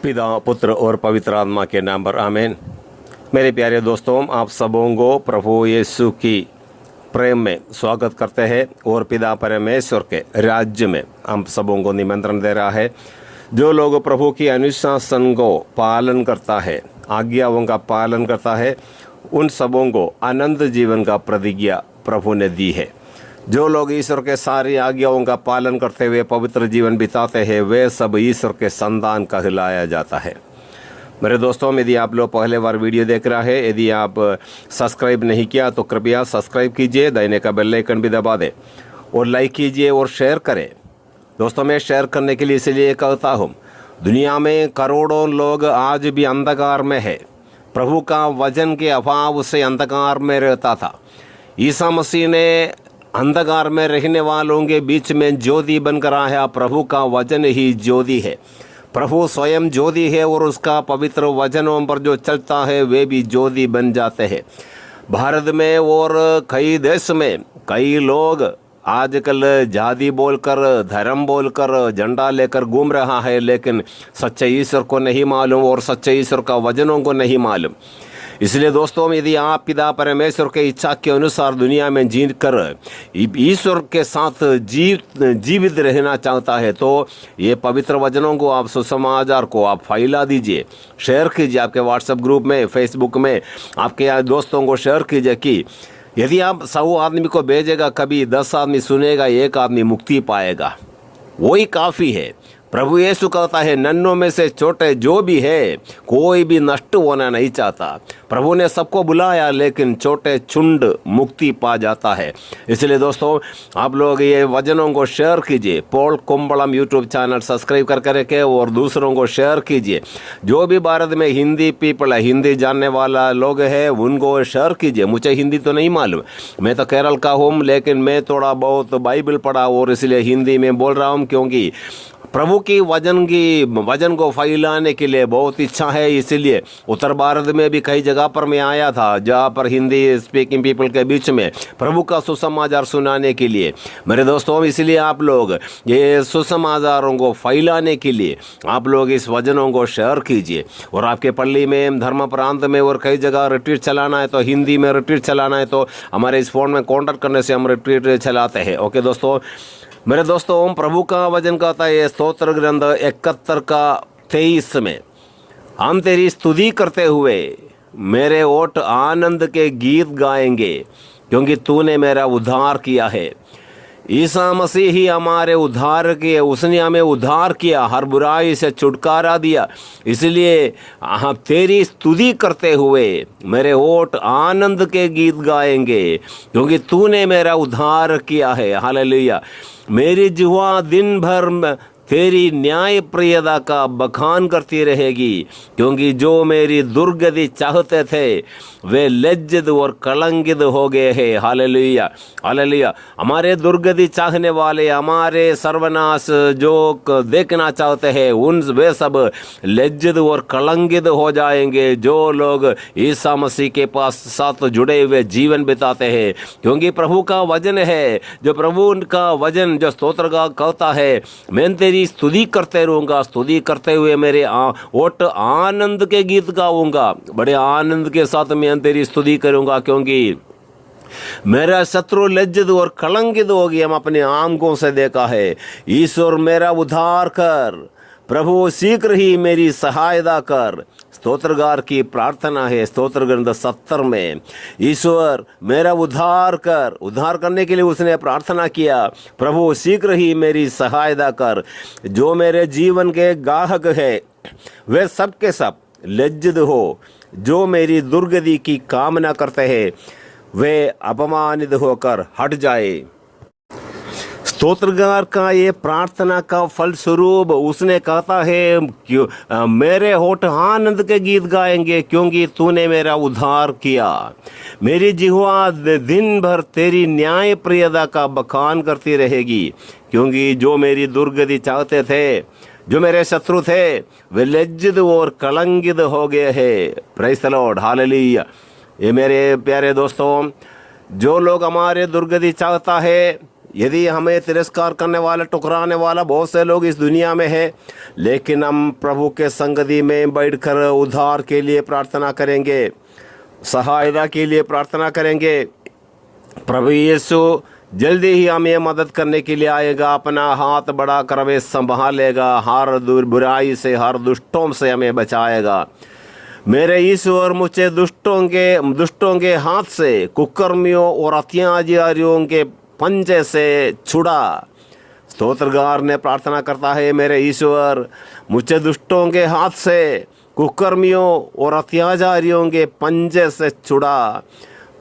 पिता पुत्र और पवित्र आत्मा के नाम पर आमीन। मेरे प्यारे दोस्तों, आप सबों को प्रभु यीशु की प्रेम में स्वागत करते हैं और पिता परमेश्वर के राज्य में हम सबों को निमंत्रण दे रहा है। जो लोग प्रभु की अनुशासन को पालन करता है, आज्ञाओं का पालन करता है, उन सबों को अनंत जीवन का प्रतिज्ञा प्रभु ने दी है। जो लोग ईश्वर के सारी आज्ञाओं का पालन करते हुए पवित्र जीवन बिताते हैं, वे सब ईश्वर के संतान कहलाया जाता है। मेरे दोस्तों, यदि आप लोग पहले बार वीडियो देख रहा है, यदि आप सब्सक्राइब नहीं किया तो कृपया सब्सक्राइब कीजिए, दाहिने का बेल आइकन भी दबा दें और लाइक कीजिए और शेयर करें। दोस्तों, मैं शेयर करने के लिए इसलिए कहता हूँ, दुनिया में करोड़ों लोग आज भी अंधकार में है। प्रभु का वचन के अभाव से अंधकार में रहता था। ईसा मसीह ने अंधकार में रहने वालों के बीच में ज्योति बनकर आया। प्रभु का वचन ही ज्योति है। प्रभु स्वयं ज्योति है और उसका पवित्र वचनों पर जो चलता है वे भी ज्योति बन जाते हैं। भारत में और कई देश में कई लोग आजकल जाति बोलकर, धर्म बोलकर, झंडा लेकर घूम रहा है, लेकिन सच्चे ईश्वर को नहीं मालूम और सच्चे ईश्वर का वचनों को नहीं मालूम। इसलिए दोस्तों, यदि आप पिता परमेश्वर के इच्छा के अनुसार दुनिया में जी कर ईश्वर के साथ जीवित रहना चाहता है तो ये पवित्र वचनों को आप सुसमाचार को आप फैला दीजिए, शेयर कीजिए। आपके व्हाट्सएप ग्रुप में, फेसबुक में आपके दोस्तों को शेयर कीजिए कि यदि आप 100 आदमी को भेजेगा, कभी 10 आदमी सुनेगा, 1 आदमी मुक्ति पाएगा, वही काफ़ी है। प्रभु यीशु कहता है, नन्हों में से छोटे जो भी है, कोई भी नष्ट होना नहीं चाहता। प्रभु ने सबको बुलाया, लेकिन छोटे चुंड मुक्ति पा जाता है। इसलिए दोस्तों, आप लोग ये वचनों को शेयर कीजिए। पॉल कुंबलम यूट्यूब चैनल सब्सक्राइब करके और दूसरों को शेयर कीजिए। जो भी भारत में हिंदी पीपल है, हिंदी जानने वाला लोग हैं, उनको शेयर कीजिए। मुझे हिंदी तो नहीं मालूम, मैं तो केरल का हूँ, लेकिन मैं थोड़ा बहुत बाइबल पढ़ा और इसलिए हिंदी में बोल रहा हूँ, क्योंकि प्रभु की वचन को फैलाने के लिए बहुत इच्छा है। इसीलिए उत्तर भारत में भी कई जगह पर मैं आया था, जहाँ पर हिंदी स्पीकिंग पीपल के बीच में प्रभु का सुसमाचार सुनाने के लिए। मेरे दोस्तों, इसलिए आप लोग ये सुसमाचारों को फैलाने के लिए आप लोग इस वचनों को शेयर कीजिए। और आपके पल्ली में, धर्म प्रांत में और कई जगह रिट्रीट चलाना है तो, हिंदी में रिट्रीट चलाना है तो हमारे इस फ़ोन में कॉन्टैक्ट करने से हम रिट्रीट चलाते हैं। ओके दोस्तों, मेरे दोस्तों, प्रभु का वचन कहता है स्तोत्र ग्रंथ 71 का 23 में, हम तेरी स्तुति करते हुए मेरे ओठ आनंद के गीत गाएंगे, क्योंकि तूने मेरा उद्धार किया है। ईसा मसीह ही हमारे उद्धार किए, उसने हमें उद्धार किया, हर बुराई से छुटकारा दिया। इसलिए हम तेरी स्तुति करते हुए मेरे ओठ आनंद के गीत गाएंगे, क्योंकि तूने मेरा उद्धार किया है। हालेलुया। मेरी जिह्वा दिन भर तेरी न्याय प्रियता का बखान करती रहेगी, क्योंकि जो मेरी दुर्गति चाहते थे वे लज्जित और कलंकित हो गए हैं। Hallelujah, hallelujah. हमारे दुर्गति चाहने वाले, हमारे सर्वनाश जो देखना चाहते हैं, उन वे सब लज्जित और कलंकित हो जाएंगे, जो लोग ईसा मसीह के पास साथ जुड़े हुए जीवन बिताते हैं। क्योंकि प्रभु का वचन है, जो प्रभु का वचन जो स्तोत्र का कहता है, मैं तेरी स्तुति करते रहूंगा, स्तुति करते हुए मेरे ओठ आनंद के गीत गाऊंगा। बड़े आनंद के साथ मैं तेरी स्तुति करूंगा, क्योंकि मेरा शत्रु लज्जित और कलंकित हो गया। हम अपने आंखों से देखा है। ईश्वर मेरा उद्धार कर, प्रभु शीघ्र ही मेरी सहायता कर। स्तोत्रगार की प्रार्थना है स्तोत्र ग्रंथ 70 में, ईश्वर मेरा उद्धार कर। उद्धार करने के लिए उसने प्रार्थना किया, प्रभु शीघ्र ही मेरी सहायता कर। जो मेरे जीवन के गाहक है वे सब के सब लज्जित हो। जो मेरी दुर्गति की कामना करते हैं वे अपमानित होकर हट जाए। स्तोत्रगार का ये प्रार्थना का फलस्वरूप उसने कहता है, क्यों मेरे होठ आनंद के गीत गाएंगे, क्योंकि तूने मेरा उद्धार किया। मेरी जिह्वा दिन भर तेरी न्याय प्रियता का बखान करती रहेगी, क्योंकि जो मेरी दुर्गति चाहते थे, जो मेरे शत्रु थे, वे लज्जित और कलंकित हो गए हैं। Praise the Lord, hallelujah. ये मेरे प्यारे दोस्तों, जो लोग हमारे दुर्गति चाहता है यदि हमें तिरस्कार करने वाला, टुकराने वाला बहुत से लोग इस दुनिया में हैं, लेकिन हम प्रभु के संगति में बैठकर उद्धार के लिए प्रार्थना करेंगे, सहायता के लिए प्रार्थना करेंगे। प्रभु यीशु जल्दी ही हमें मदद करने के लिए आएगा, अपना हाथ बढ़ा कर हमें संभालेगा, हर दूर बुराई से, हर दुष्टों से हमें बचाएगा। मेरे ईश्वर मुझे दुष्टों के हाथ से, कुकर्मियों और अत्याचारियों के पंजे से छुड़ा। स्तोत्रगार ने प्रार्थना करता है, मेरे ईश्वर मुझे दुष्टों के हाथ से, कुकर्मियों और अत्याचारियों के पंजे से छुड़ा।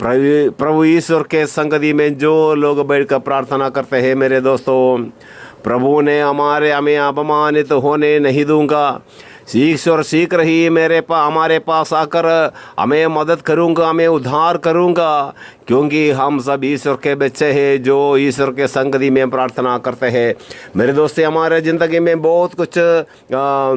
प्रभु ईश्वर के संगति में जो लोग बैठकर प्रार्थना करते हैं मेरे दोस्तों, प्रभु ने हमें अपमानित होने नहीं दूंगा। ईश्वर शीघ्र ही हमारे पास आकर हमें मदद करूंगा, हमें उद्धार करूंगा, क्योंकि हम सब ईश्वर के बच्चे हैं जो ईश्वर के संगति में प्रार्थना करते हैं। मेरे दोस्त, हमारे ज़िंदगी में बहुत कुछ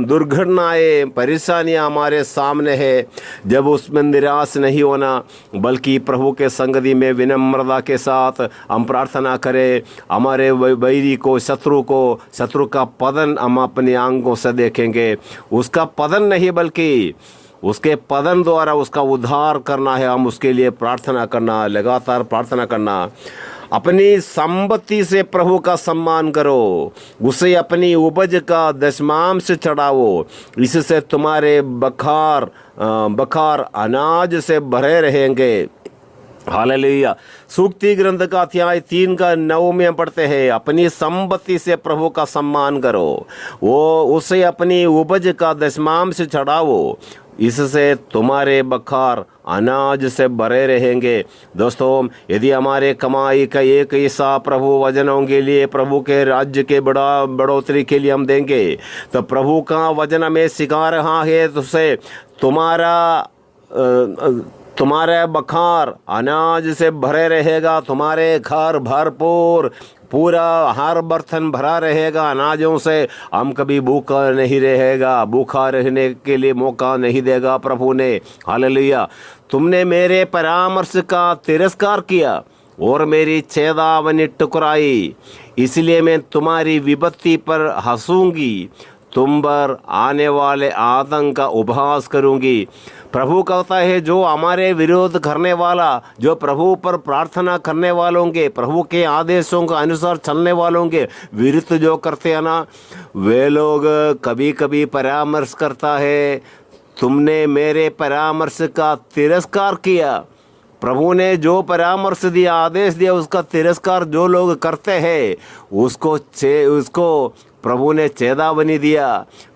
दुर्घटनाएं, परेशानियां हमारे सामने है। जब उसमें निराश नहीं होना, बल्कि प्रभु के संगति में विनम्रता के साथ हम प्रार्थना करें। हमारे बैरी को, शत्रु का पतन हम अपनी आंखों से देखेंगे। उसका पतन नहीं, बल्कि उसके पतन द्वारा उसका उद्धार करना है। हम उसके लिए प्रार्थना करना, लगातार प्रार्थना करना। अपनी संपत्ति से प्रभु का सम्मान करो, उसे अपनी उपज का दशमांश चढ़ाओ, इससे तुम्हारे बखार अनाज से भरे रहेंगे। हालेलुया। सूक्ति ग्रंथ का अध्याय 3 का 9 में पढ़ते हैं, अपनी संपत्ति से प्रभु का सम्मान करो, उसे अपनी उपज का दशमांश चढ़ाओ, इससे तुम्हारे बखार अनाज से भरे रहेंगे। दोस्तों, यदि हमारे कमाई का एक हिस्सा प्रभु वचनों के लिए, प्रभु के राज्य के बढ़ोतरी के लिए हम देंगे, तो प्रभु का वचन हमें सिखा रहा है, तुझसे तुम्हारे बखार अनाज से भरे रहेगा, तुम्हारे घर भरपूर, पूरा हर बर्तन भरा रहेगा अनाजों से। हम कभी भूखा नहीं रहेगा, भूखा रहने के लिए मौका नहीं देगा प्रभु ने। हालेलुया। तुमने मेरे परामर्श का तिरस्कार किया और मेरी चेतावनी ठुकराई, इसलिए मैं तुम्हारी विपत्ति पर हंसूंगी, तुम पर आने वाले आतंक का उपहास करूंगी। प्रभु कहता है, जो हमारे विरोध करने वाला, जो प्रभु पर प्रार्थना करने वालों के, प्रभु के आदेशों के अनुसार चलने वालों के विरुद्ध जो करते हैं ना, वे लोग कभी कभी परामर्श करता है, तुमने मेरे परामर्श का तिरस्कार किया। प्रभु ने जो परामर्श दिया, आदेश दिया, उसका तिरस्कार जो लोग करते हैं, उसको प्रभु ने चेतावनी दिया,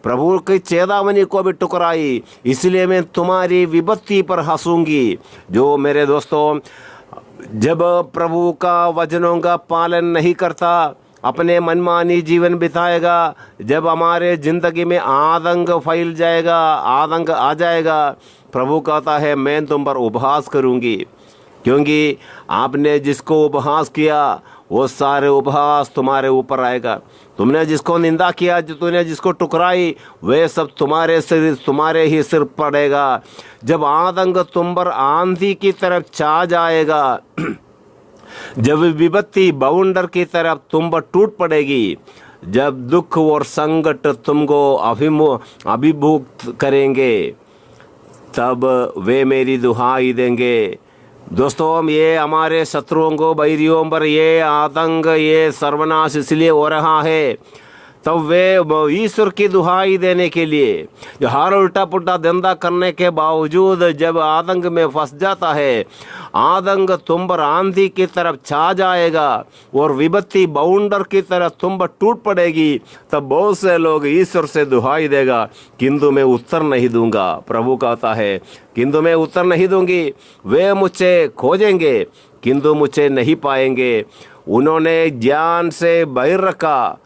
प्रभु की चेतावनी को भी ठुकराई, इसलिए मैं तुम्हारी विपत्ति पर हंसूंगी। जो मेरे दोस्तों, जब प्रभु का वचनों का पालन नहीं करता, अपने मनमानी जीवन बिताएगा, जब हमारे ज़िंदगी में आतंक फैल जाएगा, आतंक आ जाएगा, प्रभु कहता है, मैं तुम पर उपहास करूंगी, क्योंकि आपने जिसको उपहास किया वो सारे उपहास तुम्हारे ऊपर आएगा। तुमने जिसको निंदा किया, तूने जिसको टुकराई, वे सब तुम्हारे ही सिर पड़ेगा। जब आतंक तुम पर आंधी की तरफ छा जाएगा, जब विपत्ति बवंडर की तरफ तुम पर टूट पड़ेगी, जब दुख और संकट तुमको अभिभूत करेंगे, तब वे मेरी दुहाई देंगे। दोस्तों, ये हमारे शत्रुओं को, बैरियों पर ये आतंक, ये सर्वनाश इसलिए हो रहा है, तब वे ईश्वर की दुहाई देने के लिए, जो हर उल्टा पुल्टा धंधा करने के बावजूद जब आतंक में फंस जाता है, आतंक तुम पर आंधी की तरफ छा जाएगा और विपत्ति बाउंडर की तरफ तुम पर टूट पड़ेगी, तब बहुत से लोग ईश्वर से दुहाई देगा, किंतु मैं उत्तर नहीं दूंगा। प्रभु कहता है, किंतु मैं उत्तर नहीं दूंगी। वे मुझसे खोजेंगे, किंतु मुझे नहीं पाएंगे। उन्होंने ज्ञान से बाहर रखा,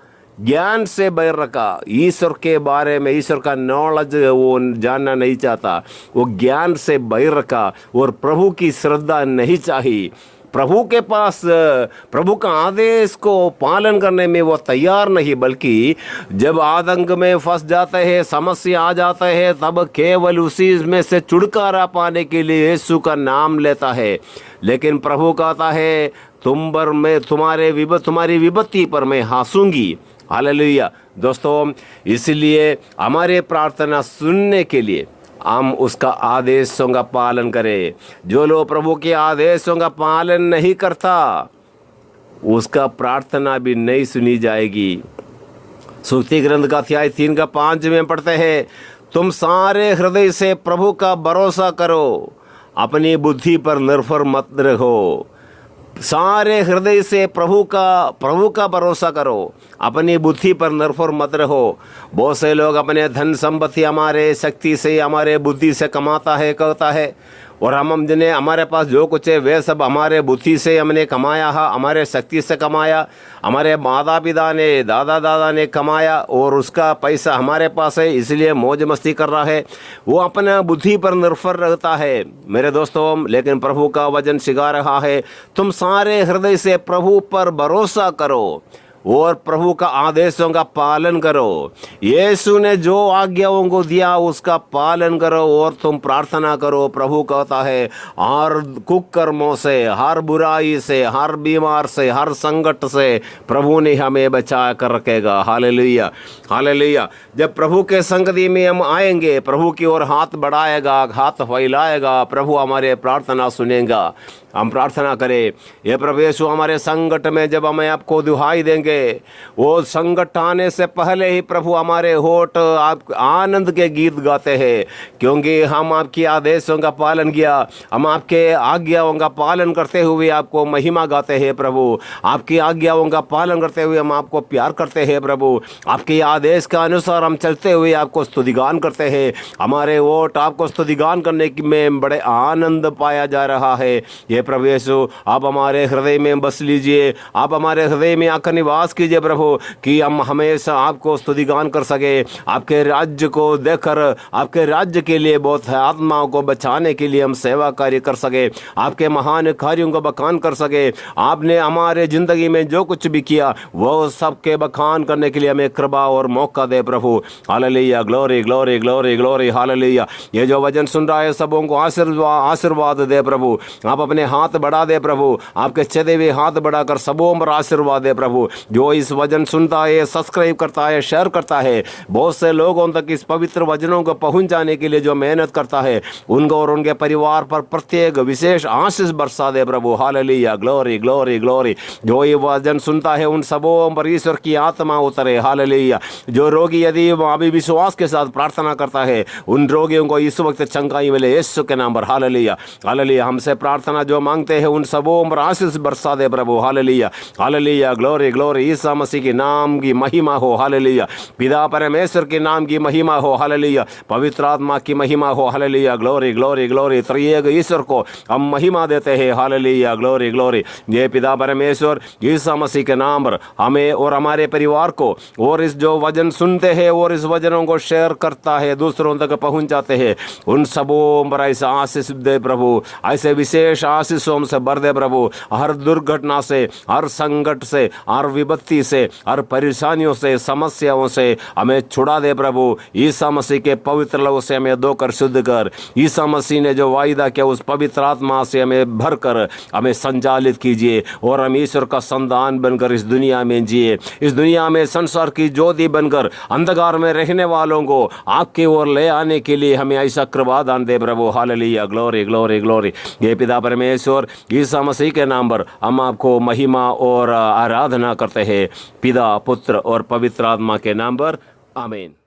ईश्वर के बारे में, ईश्वर का नॉलेज वो जानना नहीं चाहता, वो ज्ञान से बाहर रखा और प्रभु की श्रद्धा नहीं चाहिए। प्रभु के पास प्रभु का आदेश को पालन करने में वो तैयार नहीं, बल्कि जब आतंक में फंस जाते हैं, समस्या आ जाता है, तब केवल उसी में से छुटकारा पाने के लिए यीशु का नाम लेता है। लेकिन प्रभु कहता है तुम्हारी विपत्ति पर मैं हंसूंगी। हालेलुया। दोस्तों, इसलिए हमारे प्रार्थना सुनने के लिए हम उसका आदेशों का पालन करें। जो लोग प्रभु के आदेशों का पालन नहीं करता, उसका प्रार्थना भी नहीं सुनी जाएगी। स्तुति ग्रंथ का अध्याय 3 का 5 में पढ़ते हैं, तुम सारे हृदय से प्रभु का भरोसा करो, अपनी बुद्धि पर निर्भर मत रहो। सारे हृदय से प्रभु का भरोसा करो, अपनी बुद्धि पर निर्भर मत रहो। बहुत से लोग अपने धन संपत्ति हमारे शक्ति से, हमारे बुद्धि से कमाता है, कहता है, और हम जिन्हें हमारे पास जो कुछ है वे सब हमारे बुद्धि से हमने कमाया है, हमारे शक्ति से कमाया, हमारे माता पिता ने, दादा दादा ने कमाया, और उसका पैसा हमारे पास है, इसलिए मौज मस्ती कर रहा है। वो अपना बुद्धि पर निर्भर रहता है मेरे दोस्तों। लेकिन प्रभु का वचन सिखा रहा है, तुम सारे हृदय से प्रभु पर भरोसा करो और प्रभु का आदेशों का पालन करो। यीशु ने जो आज्ञाओं को दिया उसका पालन करो और तुम प्रार्थना करो। प्रभु कहता है, हर कुकर्मों से, हर बुराई से, हर बीमार से, हर संकट से प्रभु ने हमें बचा कर रखेगा। Hallelujah, hallelujah. जब प्रभु के संगति में हम आएंगे, प्रभु की ओर हाथ बढ़ाएगा, हाथ फैलाएगा, प्रभु हमारे प्रार्थना सुनेगा। हम प्रार्थना करें, ये प्रभु यीशु, हमारे संकट में जब हमें आपको दुहाई देंगे, वो संकट आने से पहले ही प्रभु हमारे होठ आप आनंद के गीत गाते हैं, क्योंकि हम आपकी आदेशों का पालन किया, हम आपके आज्ञाओं का पालन करते हुए आपको महिमा गाते हैं। प्रभु, आपकी आज्ञाओं का पालन करते हुए हम आपको प्यार करते हैं। प्रभु, आपके आदेश के अनुसार हम चलते हुए आपको स्तुतिगान करते हैं। हमारे होठ आपको स्तुतिगान करने में बड़े आनंद पाया जा रहा है। ये प्रभु यीशु, आप हमारे हृदय में बस लीजिए, आप हमारे हृदय में आकर निवास कीजिए प्रभु, कि हम हमेशा आपको स्तुतिगान कर सके, आपके राज्य को देखकर, आपके राज्य के लिए बहुत आत्माओं को बचाने के लिए हम सेवा कार्य कर सके, आपके महान कार्यों को बखान कर सके। आपने हमारे जिंदगी में जो कुछ भी किया वो सबके बखान करने के लिए हमें कृपा और मौका दे प्रभु। Hallelujah, glory glory glory glory, hallelujah. ये जो वचन सुन रहा है सबों को आशीर्वाद दे प्रभु। आप अपने हाथ बढ़ा दे प्रभु, आपके चले हुए हाथ बढ़ाकर सबों पर आशीर्वाद दे प्रभु। जो इस वचन सुनता है, सब्सक्राइब करता है, शेयर करता है, बहुत से लोगों तक इस पवित्र वचनों को पहुंच जाने के लिए जो मेहनत करता है, उनको और उनके परिवार पर प्रत्येक विशेष आशीष बरसा दे प्रभु। Hallelujah, glory glory glory. जो ये वचन सुनता है उन सबों पर ईश्वर की आत्मा उतरे। हालेलुया। जो रोगी यदि अभी विश्वास के साथ प्रार्थना करता है, उन रोगियों को इस वक्त चंगाई मिले यीशु के नाम पर। Hallelujah, hallelujah. हमसे प्रार्थना जो मांगते हैं उन सबों पर आशीष बरसा दे प्रभु। Hallelujah, hallelujah, glory glory. Isa Masih के नाम की महिमा हो। हालेलुया। पिता परमेश्वर के नाम की महिमा हो। हालेलुया। पवित्र आत्मा की महिमा हो। Hallelujah, glory glory glory. त्रिएक ईश्वर को हम महिमा देते हैं। Hallelujah, glory glory. ये पिता परमेश्वर ईसा मसीह के नाम पर हमें और हमारे परिवार को, और इस जो वचन सुनते हैं और इस वचनों को शेयर करता है, दूसरों तक पहुंच जाते हैं, उन सबों पर ऐसा आशीष दे प्रभु, ऐसे विशेष आशीषों से भर दे प्रभु। हर दुर्घटना से, हर संकट से, हर विपत्ति से, हर परेशानियों से, समस्याओं से हमें छुड़ा दे प्रभु। ईसा मसीह के पवित्र लहू से हमें धोकर शुद्ध कर। ईसा मसीह ने जो वायदा किया उस पवित्र आत्मा से हमें भरकर हमें संचालित कीजिए, और हम ईश्वर का संतान बनकर इस दुनिया में जिए, इस दुनिया में संसार की ज्योति बनकर अंधकार में रहने वालों को आपकी ओर ले आने के लिए हमें ऐसा कृपा दान दे प्रभु। Hallelujah, glory glory glory. ये पिता परमेश्वर ईसा मसीह के नाम पर हम आपको महिमा और आराधना करते हैं, पिता, पुत्र और पवित्र आत्मा के नाम पर। आमीन।